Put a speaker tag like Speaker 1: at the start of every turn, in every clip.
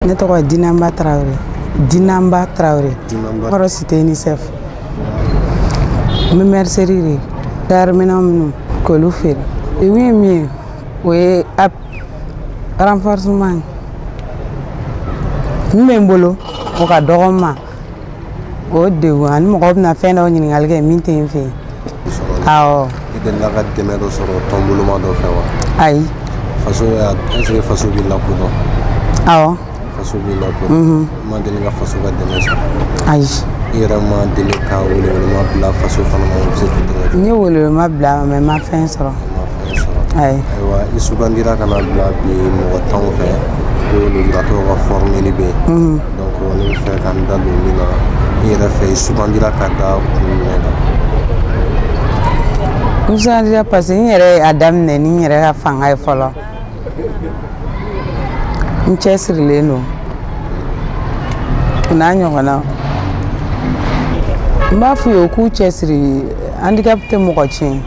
Speaker 1: Ne tɔgɔ Dinamba Traoré. Dinamba Traoré. Kɔrɔ cité UNICEF. N bɛ mercerie de terminal minnu k'olu feere. Degun ye min ye o ye renforcement min bɛ n bolo o ka dɔgɔ n ma o degun ani mɔgɔw bɛna fɛn dɔw ɲininkali kɛ min tɛ n fɛ yen. Awɔ.
Speaker 2: I delila ka dɛmɛ dɔ sɔrɔ tɔnboloma dɔ fɛ wa?
Speaker 1: Ayi.
Speaker 2: Faso est-ce que faso b'i lakodɔn?
Speaker 1: Awɔ.
Speaker 2: Faso b'i lakodɔn. Ma deli ka faso ka dɛmɛ sɔrɔ?
Speaker 1: Ayi.
Speaker 2: I yɛrɛ ma deli ka welewelema bila faso fana ma o bɛ se k'i dɛmɛ?
Speaker 1: N ye welewelema bila mais n ma fɛn sɔrɔ. Ayi.
Speaker 2: Ayiwa i sugandira ka na bila bi mɔgɔ 10 fɛ ko lujuratɔw ka formeli bɛ yen. Donc ne bɛ fɛ ka n da don min na i yɛrɛ fɛ i sugandira ka da kun jumɛn kan?
Speaker 1: N sugandira parce que n yɛrɛ a daminɛ ni n yɛrɛ ka fanga ye fɔlɔ. N cɛsirilen don. O n'a ɲɔgɔnnaw. N b'a f'u ye u k'u cɛsiri handicap tɛ mɔgɔ tiɲɛ.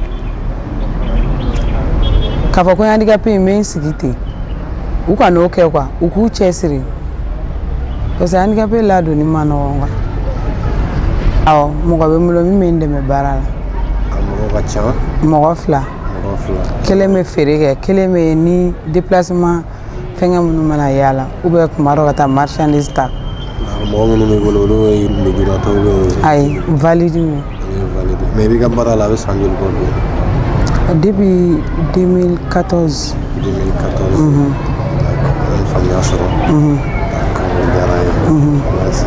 Speaker 1: K'a fɔ ko handicapé in bɛ n sigi ten u ka n'o kɛ quoi u k'u cɛsiri parce que handicapé ladonni ma nɔgɔn quoi. Awɔ mɔgɔ bɛ n bolo min bɛ n dɛmɛ baara la.
Speaker 2: A mɔgɔ ka ca?
Speaker 1: Mɔgɔ 2.
Speaker 2: Mɔgɔ 2.
Speaker 1: Kelen bɛ feere kɛ kelen bɛ ni déplacement fɛngɛ minnu mana yala ou bien kuma dɔ ka taa marchandise ta.
Speaker 2: Mɔgɔ minnu b'i bolo olu ye lujuratɔw ye?
Speaker 1: Ayi valide ye.
Speaker 2: Valide mais i b'i ka baara la a bɛ san joli bɔ bi?
Speaker 1: Depuis 2014.
Speaker 2: 2014. An ye faamuya sɔrɔ. D'accord o diyara n ye. Merci.